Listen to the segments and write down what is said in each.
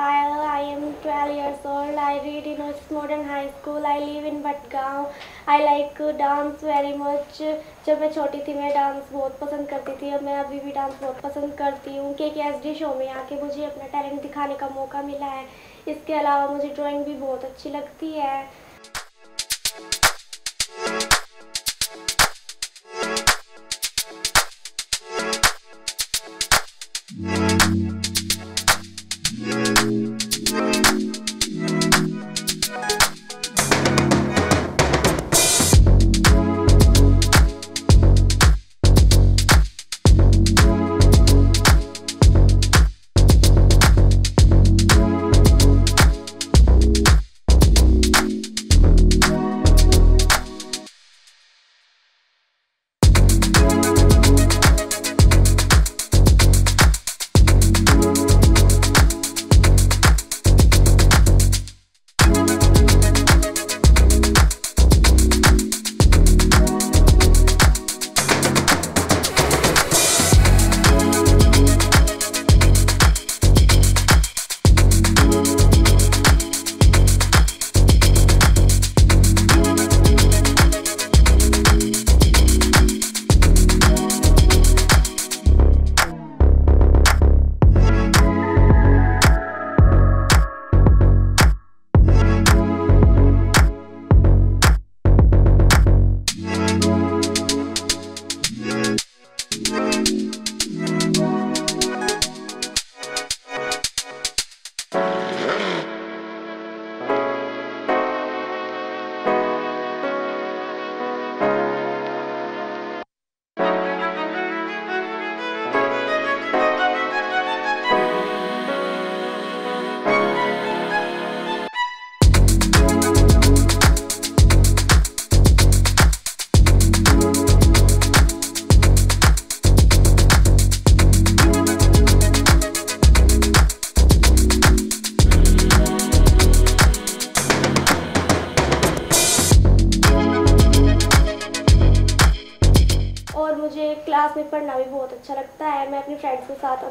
Payal. I am 12 years old. I read in Oasis Modern High School. I live in Bhatgaon. I like dance very much. जब मैं छोटी थी मैं dance बहुत पसंद करती थी और मैं अभी भी डांस बहुत पसंद करती हूँ। KKSD शो में आके मुझे अपना टैलेंट दिखाने का मौका मिला है। इसके अलावा मुझे ड्राइंग भी बहुत अच्छी लगती है। मुझे क्लास में पढ़ना भी बहुत अच्छा लगता है। मैं अपने फ्रेंड्स के साथ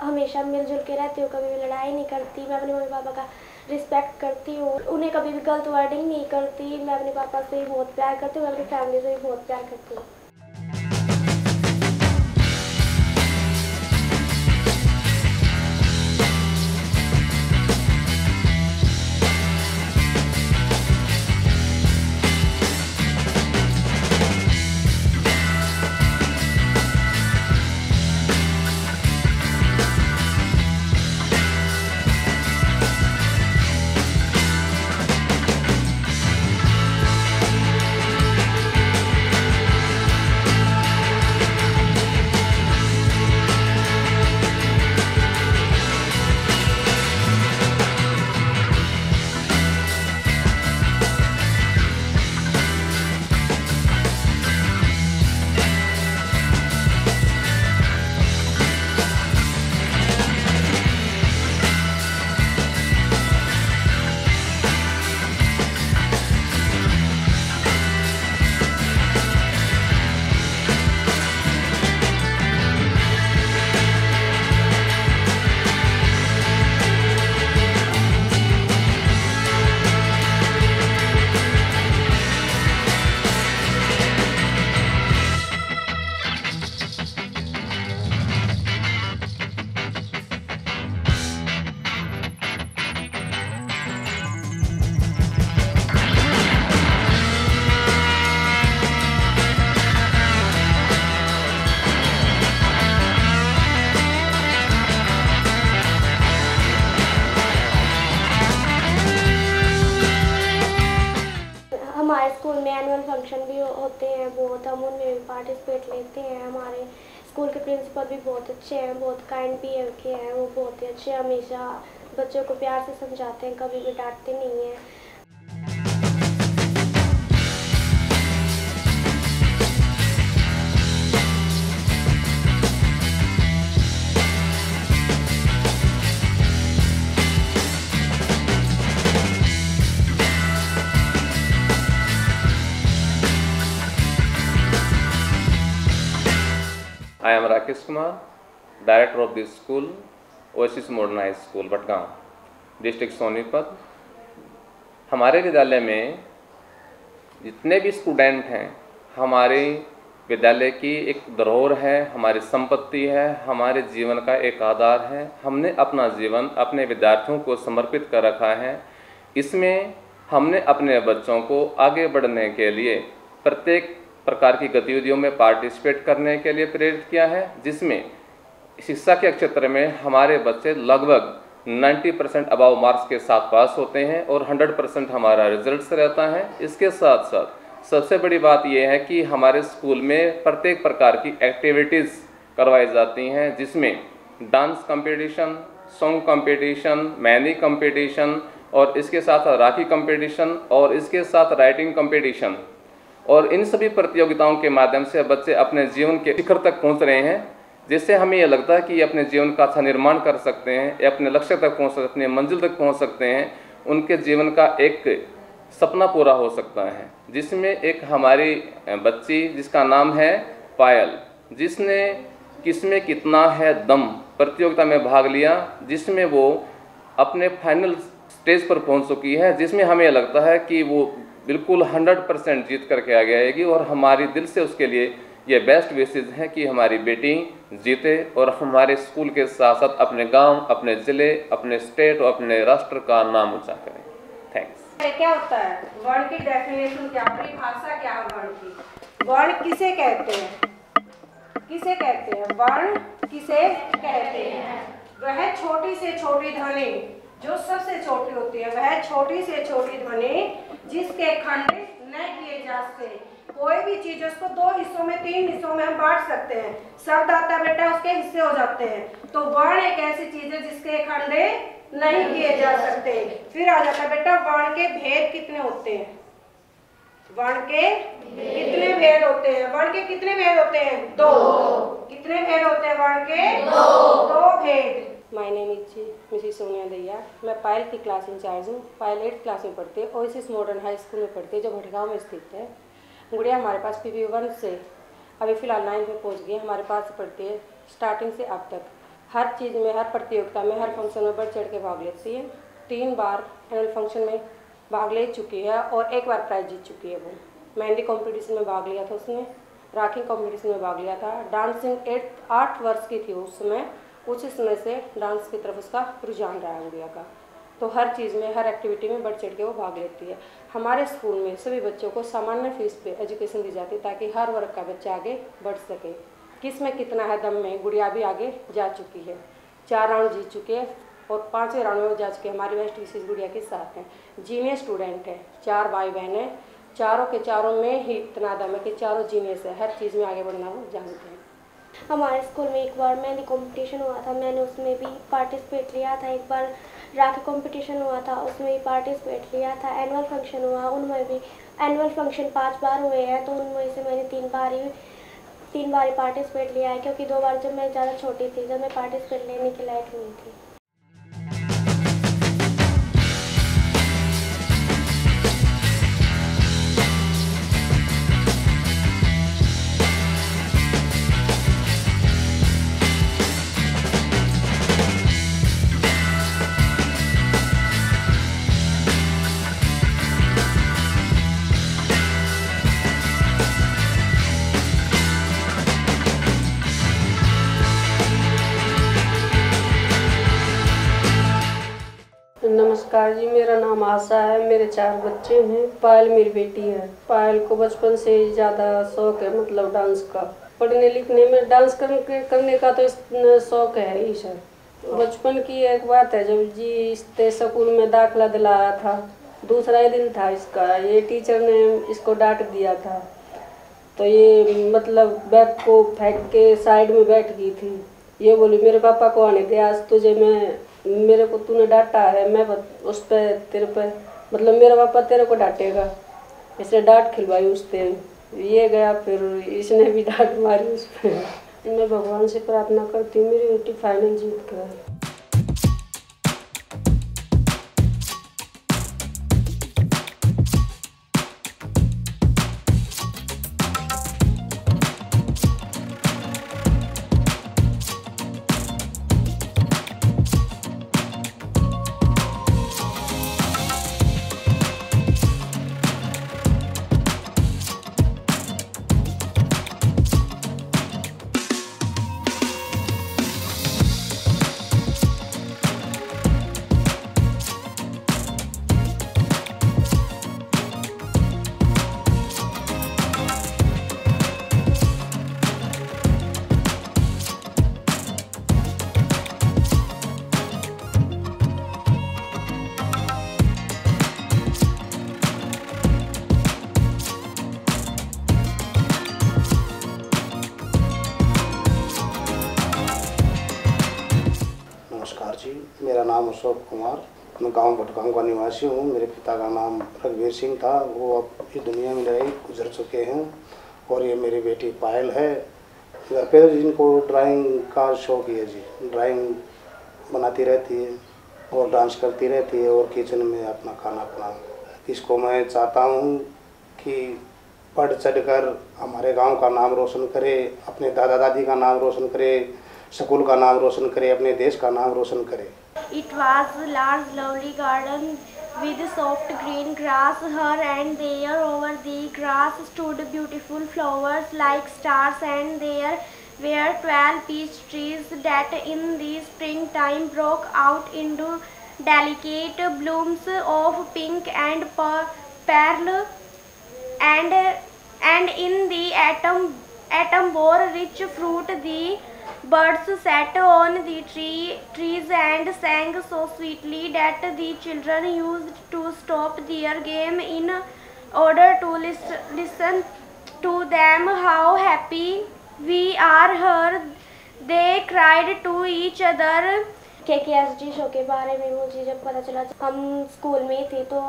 हमेशा मिलजुल के रहती हूँ, कभी भी लड़ाई नहीं करती। मैं अपने मम्मी पापा का रिस्पेक्ट करती हूँ, उन्हें कभी भी गलत वर्डिंग नहीं करती। मैं अपने पापा से भी बहुत प्यार करती हूँ, मैं अपनी फैमिली से भी बहुत प्यार करती हूँ। हमारे स्कूल में एनुअल फंक्शन भी होते हैं बहुत, हम उनमें भी पार्टिसिपेट लेते हैं। हमारे स्कूल के प्रिंसिपल भी बहुत अच्छे हैं, बहुत काइंड बिहेव के हैं, वो बहुत ही अच्छे, हमेशा बच्चों को प्यार से समझाते हैं, कभी भी डांटते नहीं हैं। I am Rakesh Kumar, Director of this school, Oasis Modern High School, Bhatgaon. District Sonipat. हमारे विद्यालय में जितने भी स्टूडेंट हैं, हमारे विद्यालय की एक धरोहर है, हमारी संपत्ति है, हमारे जीवन का एक आधार है। हमने अपना जीवन अपने विद्यार्थियों को समर्पित कर रखा है। इसमें हमने अपने बच्चों को आगे बढ़ने के लिए प्रत्येक प्रकार की गतिविधियों में पार्टिसिपेट करने के लिए प्रेरित किया है, जिसमें शिक्षा के क्षेत्र में हमारे बच्चे लगभग 90% अबाव मार्क्स के साथ पास होते हैं और 100% हमारा रिजल्ट्स रहता है। इसके साथ साथ सबसे बड़ी बात यह है कि हमारे स्कूल में प्रत्येक प्रकार की एक्टिविटीज़ करवाई जाती हैं, जिसमें dance competition, song competition, mehndi competition और इसके साथ राखी कंपटीशन और इसके साथ राइटिंग कंपटीशन, और इन सभी प्रतियोगिताओं के माध्यम से बच्चे अपने जीवन के शिखर तक पहुंच रहे हैं, जिससे हमें यह लगता है कि ये अपने जीवन का अच्छा निर्माण कर सकते हैं, ये अपने लक्ष्य तक पहुंच सकते हैं, अपने मंजिल तक पहुंच सकते हैं, उनके जीवन का एक सपना पूरा हो सकता है। जिसमें एक हमारी बच्ची जिसका नाम है पायल, जिसने किसमें कितना है दम प्रतियोगिता में भाग लिया, जिसमें वो अपने फाइनल स्टेज पर पहुंच चुकी है, जिसमें हमें लगता है कि वो बिल्कुल 100% जीत करके आगे आएगी। और हमारी दिल से उसके लिए ये बेस्ट विशेज है कि हमारी बेटी जीते और हमारे स्कूल के साथ साथ अपने गांव, अपने ज़िले, अपने स्टेट और अपने राष्ट्र का नाम ऊंचा करें। थैंक्स। क्या होता है वर्ण की डेफिनेशन, क्या परिभाषा क्या है वर्ण की? वर्ण किसे कहते हैं? किसे कहते हैं वर्ण? किसे कहते हैं? वह छोटी से छोटी ध्वनि जो सबसे छोटी होती है, वह छोटी से छोटी ध्वनि जिसके खंड न किए जा सकते। कोई भी चीज उसको 2 हिस्सों में 3 हिस्सों में हम बांट सकते हैं। शब्द आता बेटा उसके हिस्से हो जाते हैं। तो वर्ण एक ऐसी चीज है जिसके खंडे नहीं किए जा सकते। फिर आ जाता बेटा वर्ण के भेद कितने होते हैं? वर्ण के कितने भेद होते हैं? वर्ण के कितने भेद होते हैं? 2। कितने भेद होते हैं वर्ण के? 2 भेद। My name is Mrs Sonia दैया। मैं पायल की क्लास इंचार्ज हूँ। पायल 8th क्लास में पढ़ती है, ओएसिस मॉडर्न हाई स्कूल में पढ़ती है, जो भटगांव में स्थित है। गुड़िया हमारे पास PV 1 से अभी फ़िलहाल 9th में पहुँच गई, हमारे पास पढ़ती है। स्टार्टिंग से अब तक हर चीज़ में, हर प्रतियोगिता में, हर फंक्शन में बढ़ चढ़ के भाग लेती है। 3 बार एनुअल फंक्शन में भाग ले चुकी है और 1 बार प्राइज जीत चुकी है। वो मेहंदी कंपटीशन में भाग लिया था उसने, राखी कंपटीशन में भाग लिया था। डांसिंग 8 वर्ष की थी उस समय। उस समय से डांस की तरफ उसका रुझान रहा है गुड़िया का। तो हर चीज़ में, हर एक्टिविटी में बढ़ चढ़ के वो भाग लेती है। हमारे स्कूल में सभी बच्चों को सामान्य फीस पे एजुकेशन दी जाती है, ताकि हर वर्ग का बच्चा आगे बढ़ सके। किस में कितना है दम में गुड़िया भी आगे जा चुकी है। 4 राउंड जीत चुके हैं और 5वें राउंड में जा चुके। हमारी बेस्ट विशेष गुड़िया के साथ हैं। जीनियस स्टूडेंट है, 4 भाई बहन हैं। चारों के चारों में ही इतना दम है कि चारों जीनियस है, हर चीज़ में आगे बढ़ना वो जानते हैं। हमारे स्कूल में एक बार मेहंदी कंपटीशन हुआ था, मैंने उसमें भी पार्टिसिपेट लिया था। एक बार राखी कंपटीशन हुआ था, उसमें भी पार्टिसिपेट लिया था। एनुअल फंक्शन हुआ, उनमें भी एनुअल फंक्शन 5 बार हुए हैं, तो उनमें से मैंने 3 बार ही पार्टिसिपेट लिया है, क्योंकि 2 बार जब मैं ज़्यादा छोटी थी, जब मैं पार्टिसिपेट लेने के लायक नहीं थी। नमस्कार जी, मेरा नाम आशा है। मेरे 4 बच्चे हैं। पायल मेरी बेटी है। पायल को बचपन से ही ज़्यादा शौक है, मतलब डांस का। पढ़ने लिखने में डांस करने का तो शौक है ही सर। बचपन की एक बात है, जब जी इसके स्कूल में दाखिला दिलाया था, दूसरा ही दिन था इसका, ये टीचर ने इसको डांट दिया था। तो ये मतलब बैग को फेंक के साइड में बैठ गई थी। ये बोली मेरे पापा को आने दे, आज तुझे मेरे को तूने डांटा है, मैं उस पर तेरे पे मतलब मेरा पापा तेरे को डांटेगा, इसने डांट खिलवाई उससे। ये गया, फिर इसने भी डांट मारी उस पर। मैं भगवान से प्रार्थना करती हूँ मेरी बेटी फाइनल जीत कर। अशोक कुमार, मैं गांव भटगांव का निवासी हूँ। मेरे पिता का नाम रघुवीर सिंह था, वो अब इस दुनिया में नहीं, गुजर चुके हैं। और ये मेरी बेटी पायल है। घर पे जिनको ड्राइंग का शौक है जी, ड्राइंग बनाती रहती है और डांस करती रहती है और किचन में अपना खाना बनाना। इसको मैं चाहता हूँ कि बढ़ चढ़कर हमारे गांव का नाम रोशन करे, अपने दादा दादी का नाम रोशन करे, स्कूल का नाम रोशन करे, अपने देश का नाम रोशन करे। It was a large, lovely garden with soft green grass. Here and there over the grass stood beautiful flowers like stars, and there were 12 peach trees that in the springtime broke out into delicate blooms of pink and pearl, and in the autumn bore rich fruit. The birds sat on the trees and sang so sweetly that the children used to stop their game in order to listen to them. How happy we are here, they cried to each other. KKSD show के बारे में मुझे जब पता चला, हम school में थे तो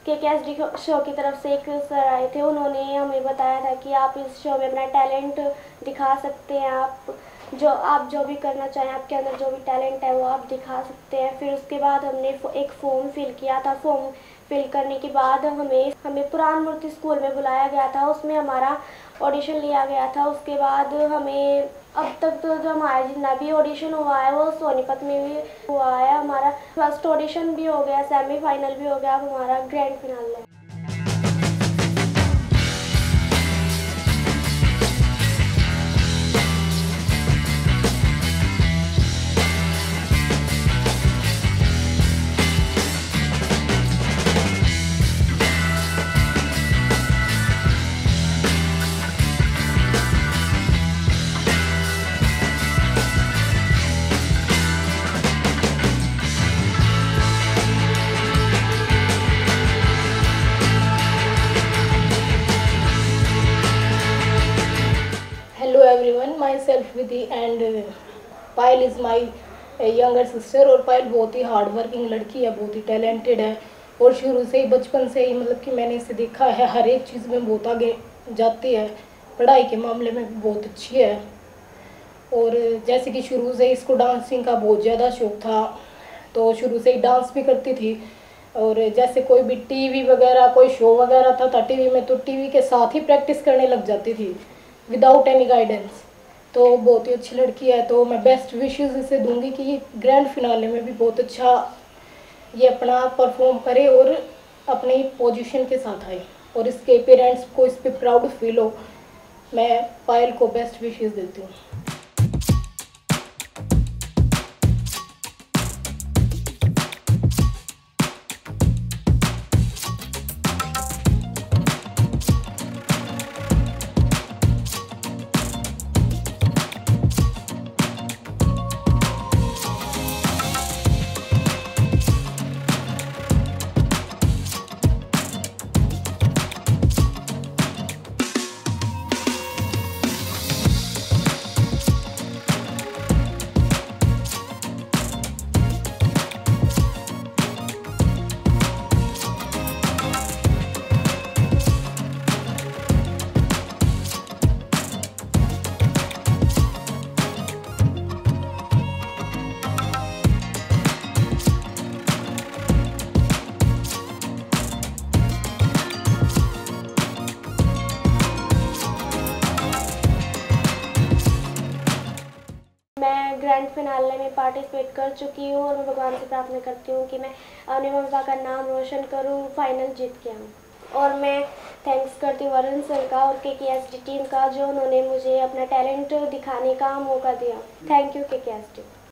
KKSD शो की तरफ से एक सर आए थे। उन्होंने हमें बताया था कि आप इस शो में अपना टैलेंट दिखा सकते हैं, आप जो भी करना चाहें, आपके अंदर जो भी टैलेंट है वो आप दिखा सकते हैं। फिर उसके बाद हमने एक फॉर्म फिल किया था। फॉर्म फिल करने के बाद हमें पुरान मूर्ति स्कूल में बुलाया गया था, उसमें हमारा ऑडिशन लिया गया था। उसके बाद हमें अब तक तो जो हमारा जितना भी ऑडिशन हुआ है वो सोनीपत में भी हुआ है। हमारा फर्स्ट ऑडिशन भी हो गया, सेमीफाइनल भी हो गया, अब हमारा ग्रैंड फिनाल है। Hello everyone, myself Vidhi and Payal is my younger sister. और पायल बहुत ही हार्ड वर्किंग लड़की है, बहुत ही टैलेंटेड है और शुरू से ही बचपन से ही मतलब कि मैंने इसे देखा है, हर एक चीज़ में बहुत आगे जाती है, पढ़ाई के मामले में भी बहुत अच्छी है। और जैसे कि शुरू से इसको डांसिंग का बहुत ज़्यादा शौक था, तो शुरू से ही डांस भी करती थी। और जैसे कोई भी टीवी वगैरह कोई शो वगैरह था टीवी में, तो टीवी के साथ ही प्रैक्टिस करने लग जाती थी विदाउट एनी गाइडेंस। तो बहुत ही अच्छी लड़की है, तो मैं बेस्ट विशेस इसे दूंगी कि ये ग्रैंड फिनाले में भी बहुत अच्छा ये अपना परफॉर्म करे और अपनी पोजीशन के साथ आए और इसके पेरेंट्स को इस पर प्राउड फील हो। मैं पायल को बेस्ट विशेस देती हूँ। मैं ग्रैंड फिनाले में पार्टिसिपेट कर चुकी हूँ और मैं भगवान से प्रार्थना करती हूँ कि मैं अपने मम्मी पापा का नाम रोशन करूँ, फाइनल जीत के आऊँ। और मैं थैंक्स करती हूँ वरुण सर का और KKSD टीम का, जो उन्होंने मुझे अपना टैलेंट दिखाने का मौका दिया। Thank you KKSD।